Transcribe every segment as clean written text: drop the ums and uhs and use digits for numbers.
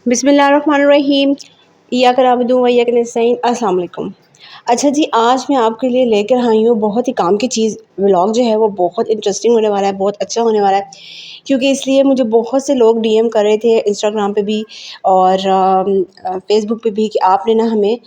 बिस्मिल्लाहिर्रहमानिर्रहीम। इय्याक नअबुदु व इय्याक नस्तईन। अस्सलाम वालेकुम। अच्छा जी, आज मैं आपके लिए लेकर आई हूँ बहुत ही काम की चीज़। व्लॉग जो है वो बहुत इंटरेस्टिंग होने वाला है, बहुत अच्छा होने वाला है, क्योंकि इसलिए मुझे बहुत से लोग डीएम कर रहे थे इंस्टाग्राम पे भी और फ़ेसबुक पे भी कि आपने ना हमें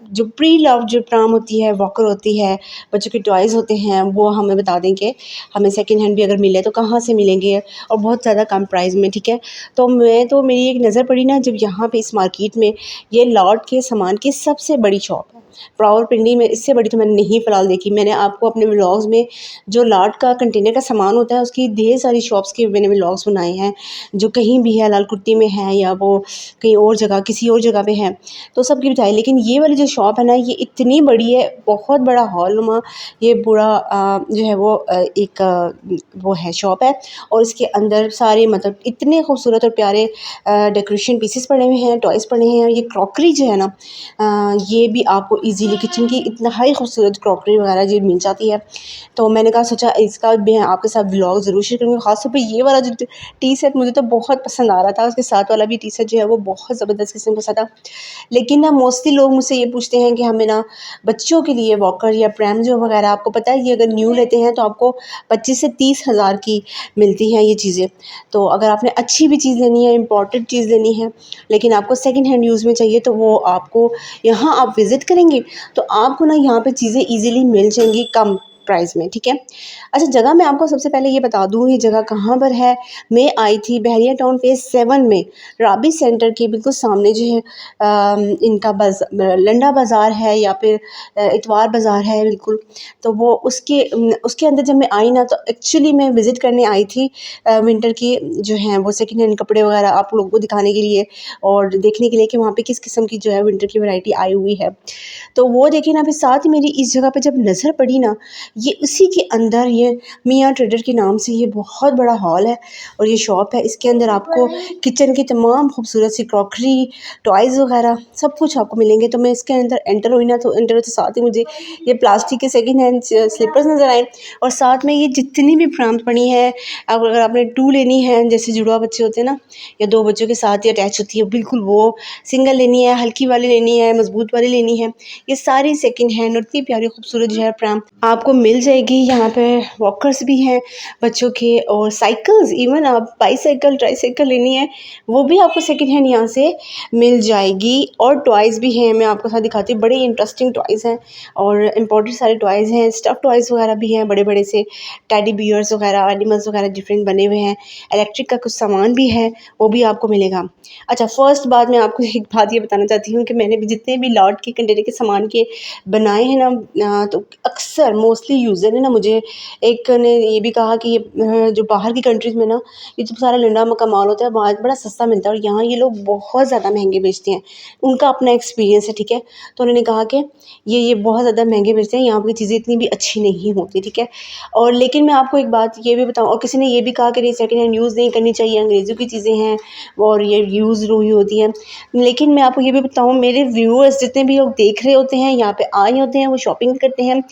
जो प्री लव जो प्राम होती है, वॉकर होती है, बच्चों के टॉयज़ होते हैं, वो हमें बता दें कि हमें सेकंड हैंड भी अगर मिले तो कहाँ से मिलेंगे और बहुत ज़्यादा कम प्राइस में, ठीक है। तो मेरी एक नज़र पड़ी ना, जब यहाँ पे इस मार्केट में ये लॉट के सामान की सबसे बड़ी शॉप है रावलपिंडी में। इससे बड़ी तो मैंने नहीं फ़िलहाल देखी। मैंने आपको अपने व्लॉग्स में जो लॉट का कंटेनर का सामान होता है उसकी ढेर सारी शॉप्स के मैंने व्लॉग्स बनाए हैं, जो कहीं भी है, लालकुट्टी में है या वो कहीं और जगह किसी और जगह पे है, तो सबकी बताई। लेकिन ये वाली जो शॉप है ना, ये इतनी बड़ी है, बहुत बड़ा हॉलनुमा ये पूरा जो है वो एक वो है शॉप है। और इसके अंदर सारे मतलब इतने खूबसूरत और प्यारे डेकोरेशन पीसेस पड़े हुए हैं, टॉयज़ पड़े हैं। ये क्रॉकरी जो है ना, ये भी आपको इजीली किचन की इतना हाई खूबसूरत क्रॉकरी वगैरह जो मिल जाती है। तो मैंने कहा सोचा इसका भी मैं आपके साथ व्लॉग ज़रूर शेयर करूँगी। ख़ासतौर पे ये वाला जो टी सेट मुझे तो बहुत पसंद आ रहा था, उसके साथ वाला भी टी सेट जो है वो बहुत ज़बरदस्त किस्म का सा था। लेकिन ना मोस्टली लोग मुझसे ये पूछते हैं कि हमें ना बच्चों के लिए वॉकर या प्रैम जो वगैरह, आपको पता है ये अगर न्यू लेते हैं तो आपको 25 से 30 हज़ार की मिलती हैं ये चीज़ें। तो अगर आपने अच्छी भी चीज़ लेनी है, इम्पोर्टेड चीज़ लेनी है, लेकिन आपको सेकंड हैंड यूज़ में चाहिए, तो वो आपको यहाँ आप विज़िट करेंगे तो आपको ना यहाँ पे चीज़ें ईज़िली मिल जाएंगी कम प्राइस में, ठीक है। अच्छा, जगह मैं आपको सबसे पहले ये बता दूँ, ये जगह कहाँ पर है। मैं आई थी बहरिया टाउन फ़ेज़ 7 में, राबी सेंटर के बिल्कुल सामने जो है इनका लंडा बाज़ार है या फिर इतवार बाज़ार है बिल्कुल। तो वो उसके अंदर जब मैं आई ना, तो एक्चुअली मैं विज़िट करने आई थी विंटर की जो हैं वो सेकंड हैंड कपड़े वगैरह आप लोगों को दिखाने के लिए और देखने के लिए कि वहाँ पे किस किस्म की जो है विंटर की वैरायटी आई हुई है। तो वो देखिए ना, फिर साथ ही मेरी इस जगह पे जब नज़र पड़ी ना, ये उसी के अंदर ये मियाँ ट्रेडर के नाम से ये बहुत बड़ा हॉल है और ये शॉप है। इसके अंदर आपको किचन की तमाम खूबसूरत सी क्रॉकरी, टॉयज़ वगैरह सब कुछ आपको मिलेंगे। तो मैं इसके अंदर एंटर हुई ना, तो एंटर होते साथ ही मुझे ये प्लास्टिक के सेकंड हैंड स्लीपर्स नज़र आए और साथ में ये जितनी भी प्राम्स पड़ी हैं, अब अगर आपने 2 लेनी है, जैसे जुड़वा बच्चे होते हैं ना, या 2 बच्चों के साथ ही अटैच होती है बिल्कुल, वो सिंगल लेनी है, हल्की वाली लेनी है, मजबूत वाली लेनी है, ये सारी सेकंड हैंड और इतनी प्यारी खूबसूरत जो है प्राम आपको मिल जाएगी। यहाँ पे वॉकर्स भी हैं बच्चों के और साइकिल्स, इवन आप बाईसाइकिल ट्राईसाइकिल लेनी है वो भी आपको सेकंड हैंड यहाँ से मिल जाएगी। और टॉयज़ भी हैं, मैं आपको साथ दिखाती हूँ, बड़े इंटरेस्टिंग टॉयज़ हैं और इम्पोर्टेड सारे टॉयज़ हैं। स्टफ़ टॉयज़ वगैरह भी हैं, बड़े बड़े से टेडी बियर्स वगैरह, एनिमल्स वगैरह डिफरेंट बने हुए हैं। इलेक्ट्रिक का कुछ सामान भी है, वो भी आपको मिलेगा। अच्छा, फ़र्स्ट बात मैं आपको एक बात ये बताना चाहती हूँ कि मैंने भी जितने भी लॉट के कंटेनर के सामान के बनाए हैं ना, तो अक्सर मोस्टली यूज़र ने ना मुझे एक ने ये भी कहा कि ये जो बाहर की कंट्रीज़ में ना ये जो सारा लंडा का माल होता है वहाँ बड़ा सस्ता मिलता है और यहाँ ये लोग बहुत ज़्यादा महंगे बेचते हैं। उनका अपना एक्सपीरियंस है, ठीक है। तो उन्होंने कहा कि ये बहुत ज़्यादा महंगे बेचते हैं, यहाँ की चीज़ें इतनी भी अच्छी नहीं होती, ठीक है। और लेकिन मैं आपको एक बात ये भी बताऊँ, और किसी ने ये भी कहा कि नहीं सेकंड हैंड यूज़ नहीं करनी चाहिए, अंग्रेज़ों की चीज़ें हैं और ये यूज़ हुई होती है। लेकिन मैं आपको ये भी बताऊँ, मेरे व्यूअर्स जितने भी लोग देख रहे होते हैं, यहाँ पे आए होते हैं, वो शॉपिंग करते हैं,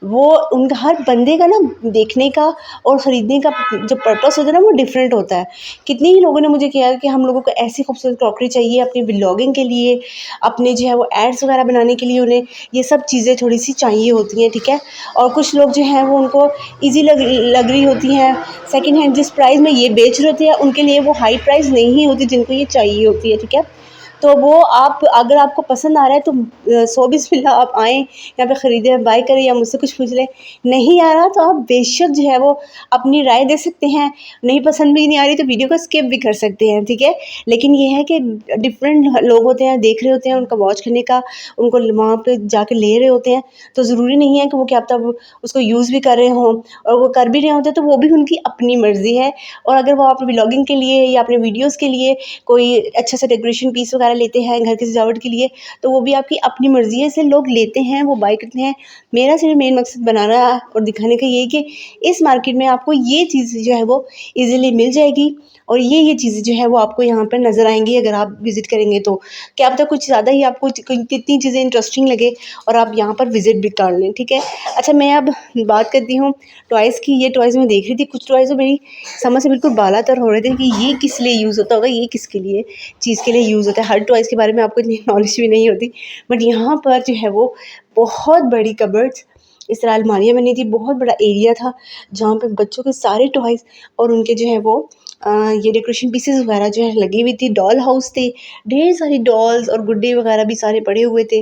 वो उनका हर बंदे का ना देखने का और ख़रीदने का जो पर्पस होता है ना, वो डिफरेंट होता है। कितने ही लोगों ने मुझे किया कि हम लोगों को ऐसी खूबसूरत क्रॉकरी चाहिए अपनी व्लॉगिंग के लिए, अपने जो है वो एड्स वगैरह बनाने के लिए, उन्हें ये सब चीज़ें थोड़ी सी चाहिए होती हैं, ठीक है। और कुछ लोग जो हैं वो उनको ईज़ी लग रही होती हैं, सेकंड हैंड जिस प्राइस में ये बेच रहे होते हैं उनके लिए वो हाई प्राइस नहीं होती जिनको ये चाहिए होती है, ठीक है। तो वो आप अगर आपको पसंद आ रहा है तो सौ बिस्मिल्लाह आप आएँ यहाँ पे ख़रीदें, बाय करें या मुझसे कुछ पूछ लें। नहीं आ रहा तो आप बेशक जो है वो अपनी राय दे सकते हैं, नहीं पसंद भी नहीं आ रही तो वीडियो को स्किप भी कर सकते हैं, ठीक है। लेकिन ये है कि डिफरेंट लोग होते हैं, देख रहे होते हैं, उनका वॉच करने का, उनको वहाँ पे जाके ले रहे होते हैं, तो ज़रूरी नहीं है कि वो क्या पता उसको यूज़ भी कर रहे हों, और वो कर भी रहे होते तो वो भी उनकी अपनी मर्ज़ी है। और अगर वो अपनी व्लॉगिंग के लिए या अपने वीडियोज़ के लिए कोई अच्छा सा डेकोरेशन पीस वगैरह वगैरह लेते हैं घर की सजावट के लिए, तो वो भी आपकी अपनी मर्ज़ी है, इसलिए लोग लेते हैं, वो बाय करते हैं। मेरा सिर्फ मेन मकसद बनाना और दिखाने का ये है कि इस मार्केट में आपको ये चीज़ जो है वो ईज़िली मिल जाएगी और ये चीज़ें जो है वो आपको यहाँ पर नज़र आएँगी अगर आप विज़िट करेंगे तो। क्या पता कुछ ज़्यादा ही आपको कितनी चीज़ें इंटरेस्टिंग लगे और आप यहाँ पर विज़िट भी कर लें, ठीक है। अच्छा, मैं अब बात करती हूँ टॉयज़ की। ये टॉयज़ मैं देख रही थी, कुछ टॉयज़ तो मेरी समझ से बिल्कुल बालातर हो रहे थे कि ये किस लिए यूज़ होता होगा, ये किसके लिए चीज़ के लिए यूज़ होता है। हर टॉयज़ के बारे में आपको इतनी नॉलेज भी नहीं होती, बट यहाँ पर जो है वो बहुत बड़ी कबर्ड्स, इस तरह अलमारियाँ बनी थी, बहुत बड़ा एरिया था जहाँ पे बच्चों के सारे टॉयज़ और उनके जो है वो ये डेकोरेशन पीसेस वगैरह जो है लगी हुई थी। डॉल हाउस थे, ढेर सारी डॉल्स और गुड्डे वगैरह भी सारे पड़े हुए थे।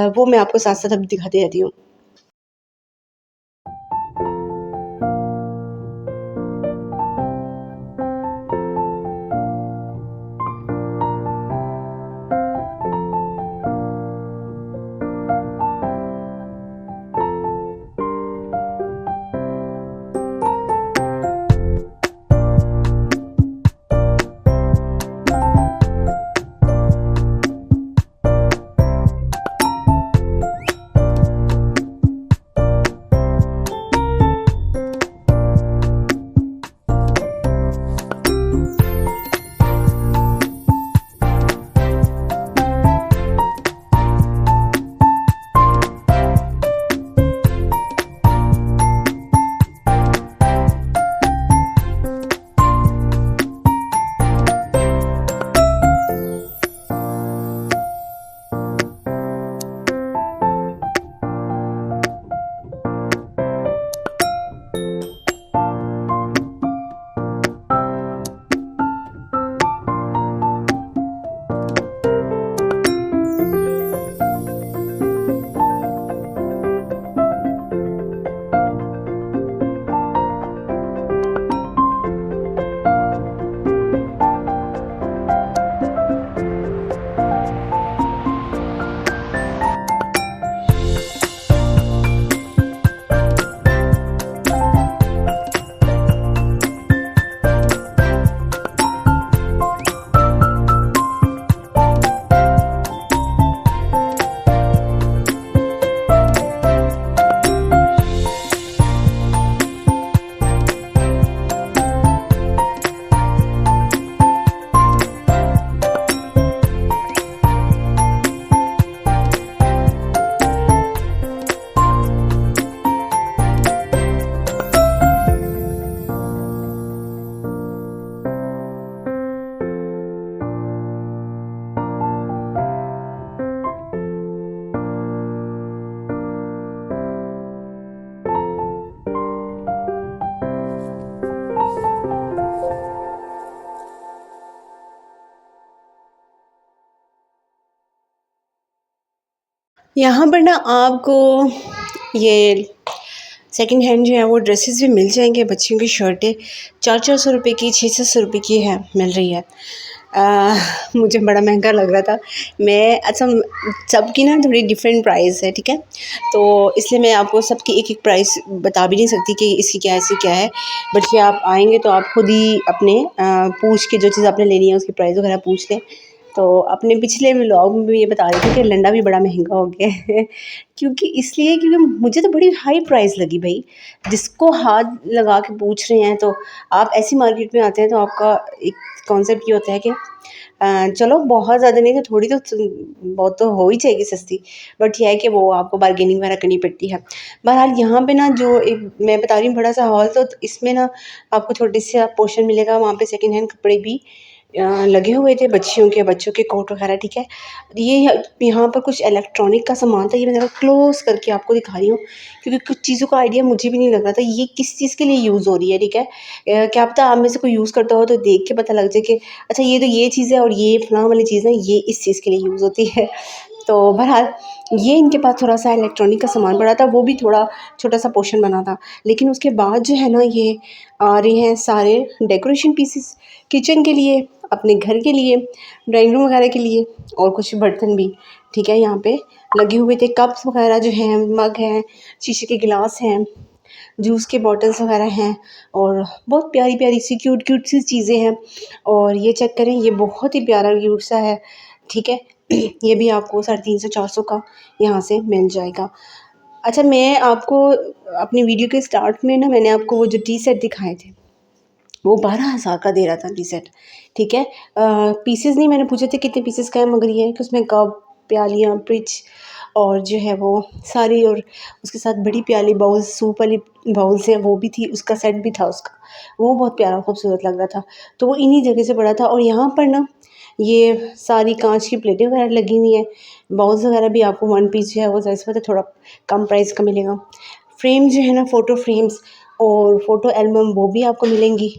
वो मैं आपको साथ-साथ अब दिखाती रहती हूँ। यहाँ पर ना आपको ये सेकंड हैंड जो है वो ड्रेसेस भी मिल जाएंगे। बच्चियों की शर्टें 400-400 रुपये की, 600 रुपये की है, मिल रही है। मुझे बड़ा महंगा लग रहा था। मैं अच्छा, सबकी ना थोड़ी डिफरेंट प्राइस है, ठीक है, तो इसलिए मैं आपको सबकी एक एक प्राइस बता भी नहीं सकती कि इसकी क्या है, इसकी क्या है। बट ये आप आएंगे तो आप खुद ही अपने पूछ के जो चीज़ आपने लेनी है उसकी प्राइस वगैरह पूछ लें। तो अपने पिछले व्लॉग में भी ये बता रही थी कि लंडा भी बड़ा महंगा हो गया है क्योंकि इसलिए क्योंकि मुझे तो बड़ी हाई प्राइस लगी भाई। जिसको हाथ लगा के पूछ रहे हैं, तो आप ऐसी मार्केट में आते हैं तो आपका एक कॉन्सेप्ट ये होता है कि चलो बहुत ज़्यादा नहीं तो थोड़ी तो बहुत तो हो ही जाएगी सस्ती, बट यह है कि वो आपको बार्गेनिंग वगैरह करनी पड़ती है। बहरहाल यहाँ पे ना जो एक मैं बता रही हूँ बड़ा सा हॉल, तो इसमें ना आपको छोटे से पोर्शन मिलेगा। वहाँ पे सेकंड हैंड कपड़े भी लगे हुए थे, बच्चों के कोट वगैरह, ठीक है। ये यहाँ पर कुछ इलेक्ट्रॉनिक का सामान था, ये मैं ज़रा क्लोज़ करके आपको दिखा रही हूँ क्योंकि कुछ चीज़ों का आइडिया मुझे भी नहीं लग रहा था ये किस चीज़ के लिए यूज़ हो रही है, ठीक है। क्या पता आप में से कोई यूज़ करता हो तो देख के पता लग जाए कि अच्छा ये तो ये चीज़ है और ये फलाँ वाली चीज़ है, ये इस चीज़ के लिए यूज़ होती है। तो बहरहाल ये इनके पास थोड़ा-सा इलेक्ट्रॉनिक का सामान पड़ा था, वो भी थोड़ा छोटा-सा पोर्शन बना था। लेकिन उसके बाद जो है ना ये आ रहे हैं सारे डेकोरेशन पीसेस किचन के लिए, अपने घर के लिए, ड्राइंग रूम वगैरह के लिए और कुछ बर्तन भी, ठीक है, यहाँ पे लगे हुए थे। कप्स वगैरह जो हैं, मग हैं, शीशे के गिलास हैं, जूस के बॉटल्स वगैरह हैं और बहुत प्यारी-प्यारी सी क्यूट-क्यूट सी चीज़ें हैं। और ये चेक करें, ये बहुत ही प्यारा क्यूट सा है, ठीक है। ये भी आपको 350 का यहाँ से मिल जाएगा। अच्छा, मैं आपको अपनी वीडियो के स्टार्ट में ना मैंने आपको वो जो टी सेट दिखाए थे वो 12,000 का दे रहा था टी सेट, ठीक है। पीसेस नहीं मैंने पूछे थे कितने पीसेस का है, मगर ये है कि उसमें कप, प्यालियाँ, पिच और जो है वो सारी, और उसके साथ बड़ी प्याली बाउल्स, सूप वाली बाउल्स हैं वो भी थी, उसका सेट भी था उसका। वो बहुत प्यारा खूबसूरत लग रहा था। तो वो इन्हीं जगह से पड़ा था। और यहाँ पर ना ये सारी कांच की प्लेटें वगैरह लगी हुई हैं। बाउल्स वगैरह भी आपको वन पीस जो है वो ज़ाहिर सी बात है थोड़ा कम प्राइस का मिलेगा। फ्रेम जो है ना, फ़ोटो फ्रेम्स और फ़ोटो एल्बम वो भी आपको मिलेंगी।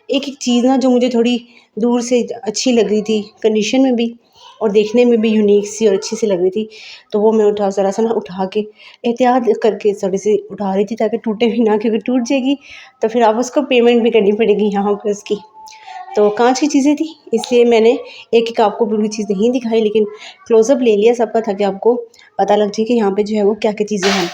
एक-एक चीज़ ना जो मुझे थोड़ी दूर से अच्छी लग रही थी, कंडीशन में भी और देखने में भी यूनिक सी और अच्छी सी लग रही थी, तो वो मैं ज़रा-सा ना उठा के एहतियात करके थोड़ी-सी उठा रही थी ताकि टूटे भी ना, क्योंकि टूट जाएगी तो फिर आप उसको पेमेंट भी करनी पड़ेगी यहाँ पे उसकी। तो काँच की चीज़ें थी, इसलिए मैंने एक-एक आपको पूरी चीज़ नहीं दिखाई, लेकिन क्लोज़अप ले लिया सबका ताकि आपको पता लग जाए कि यहाँ पे जो है वो क्या-क्या चीज़ें हैं।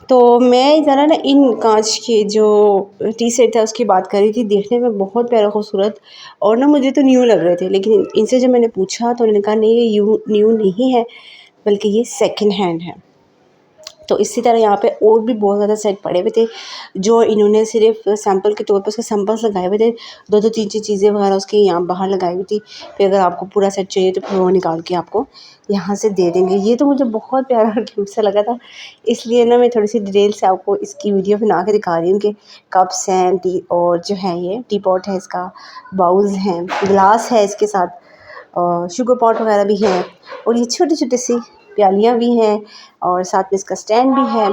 तो मैं ज़रा ना इन काँच के जो टी सेट था उसकी बात कर रही थी, देखने में बहुत प्यारा खूबसूरत, और ना मुझे तो न्यू लग रहे थे, लेकिन इनसे जब मैंने पूछा तो उन्होंने कहा नहीं ये न्यू नहीं है, बल्कि ये सेकंड हैंड है। तो इसी तरह यहाँ पे और भी बहुत ज़्यादा सेट पड़े हुए थे जो इन्होंने सिर्फ सैंपल के तौर पर उसके सैंपल्स लगाए हुए थे। 2-2 3-3 चीज़ें वगैरह उसके यहाँ बाहर लगाई हुई थी। फिर अगर आपको पूरा सेट चाहिए तो फिर वो निकाल के आपको यहाँ से दे देंगे। ये तो मुझे बहुत प्यारा और क्यूट सा लगा था, इसलिए ना मैं थोड़ी-सी डिटेल से आपको इसकी वीडियो बना के दिखा रही हूँ कि कप्स हैं, टी और जो है ये टी पॉट है इसका, बाउल्स हैं, ग्लास है इसके साथ, शुगर पॉट वगैरह भी हैं, और ये छोटी-छोटी सी प्यालियाँ भी हैं, और साथ में इसका स्टैंड भी है।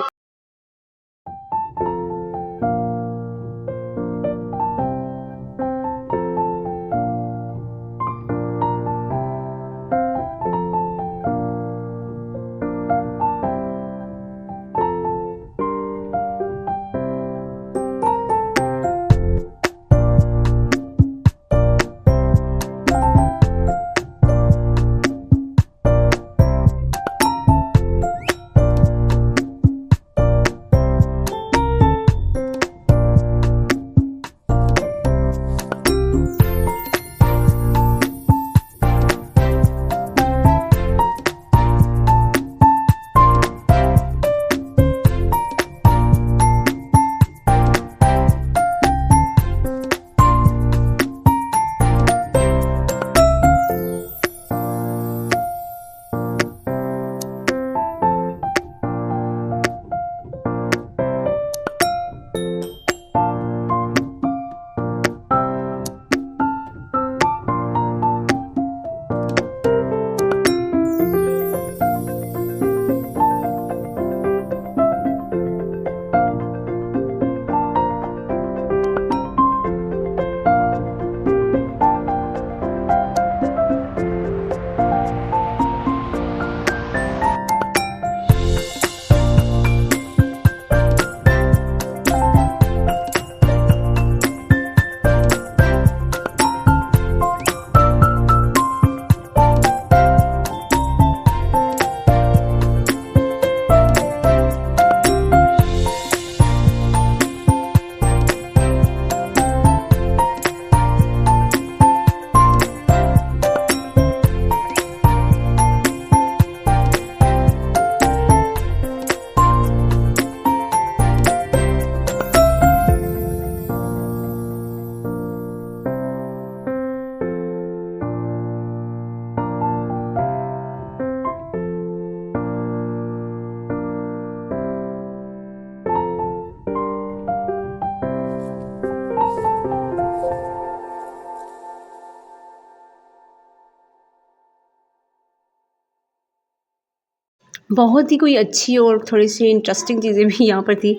बहुत ही कोई अच्छी और थोड़ी-सी इंटरेस्टिंग चीज़ें भी यहाँ पर थी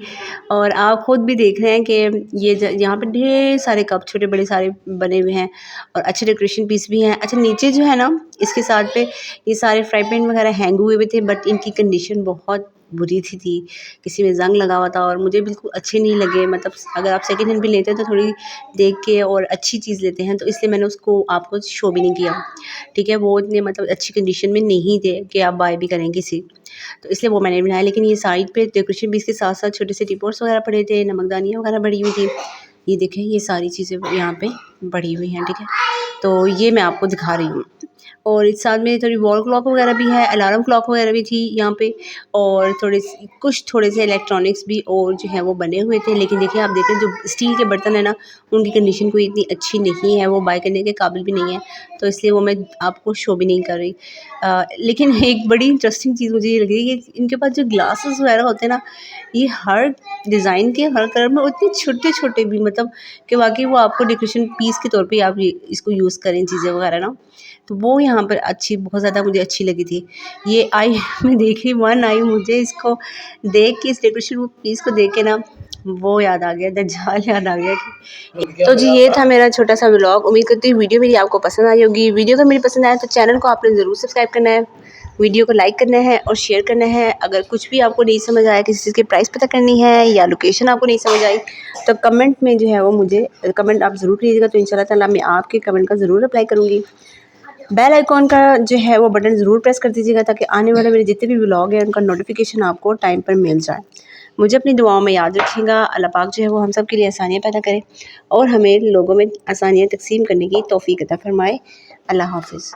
और आप ख़ुद भी देख रहे हैं कि ये यहाँ पे ढेर सारे कप छोटे-बड़े सारे बने हुए हैं और अच्छे डेकोरेशन पीस भी हैं। अच्छा नीचे जो है ना इसके साथ पे ये सारे फ्राई पैन वगैरह हैंग हुए हुए थे बट इनकी कंडीशन बहुत बुरी थी। किसी में ज़ंग लगा हुआ था और मुझे बिल्कुल अच्छे नहीं लगे मतलब अगर आप सेकंड हैंड भी लेते हैं तो थोड़ी देख के और अच्छी चीज़ लेते हैं तो इसलिए मैंने उसको आपको शो भी नहीं किया। ठीक है, वो इतने मतलब अच्छी कंडीशन में नहीं थे कि आप बाय भी करें किसी। तो इसलिए वो मैंने बनाया लेकिन ये साइड पे डेकोरेशन भी इसके साथ-साथ छोटे से टी पॉट्स वगैरह पड़े थे, नमकदानियाँ वगैरह पड़ी हुई थी। ये देखें ये सारी चीज़ें यहाँ पे पड़ी हुई हैं, ठीक है। तो ये मैं आपको दिखा रही हूँ। और इस साथ में थोड़ी वॉल क्लॉक वगैरह भी है, अलार्म क्लॉक वगैरह भी थी यहाँ पे और थोड़े से इलेक्ट्रॉनिक्स भी और जो है वो बने हुए थे। लेकिन देखिए आप देखें जो स्टील के बर्तन है ना, उनकी कंडीशन कोई इतनी अच्छी नहीं है, वो बाय करने के काबिल भी नहीं है। तो इसलिए वो मैं आपको शो भी नहीं कर रही। लेकिन एक बड़ी इंटरेस्टिंग चीज़ मुझे ये लगी कि इनके पास जो ग्लासेस वगैरह होते हैं ना, ये हर डिज़ाइन के हर कलर में इतने छोटे-छोटे भी मतलब कि वाक़ई वो आपको डेकोरेशन पीस के तौर पे आप ये इसको यूज़ करें चीज़ें वगैरह ना, तो वो यहाँ पर बहुत ज़्यादा मुझे अच्छी लगी थी। ये आई मैं देख रही मन आई मुझे इसको देख के इस डेकोरेशन पीस को देख के ना वो याद आ गया, दज्जाल याद आ गया कि तो जी ये था मेरा छोटा-सा व्लॉग। उम्मीद करती हूँ वीडियो मेरी आपको पसंद आई होगी। वीडियो अगर मेरी पसंद आए तो चैनल को आपने ज़रूर सब्सक्राइब करना है, वीडियो को लाइक करना है और शेयर करना है। अगर कुछ भी आपको नहीं समझ आया, किसी चीज़ की प्राइस पता करनी है या लोकेशन आपको नहीं समझ आई, तो कमेंट में जो है वो मुझे कमेंट आप ज़रूर कीजिएगा। तो इंशाल्लाह ताला मैं आपके कमेंट का ज़रूर रिप्लाई करूँगी। बेल आइकॉन का जो है वो बटन ज़रूर प्रेस कर दीजिएगा ताकि आने वाले मेरे जितने भी व्लॉग हैं उनका नोटिफिकेशन आपको टाइम पर मिल जाए। मुझे अपनी दुआओं में याद रखिएगा। अल्लाह पाक जो है वो हम सब के लिए आसानियाँ पैदा करे और हमें लोगों में आसानियाँ तक़सीम करने की तौफ़ीक अता फ़रमाए। अल्लाह हाफ़िज़।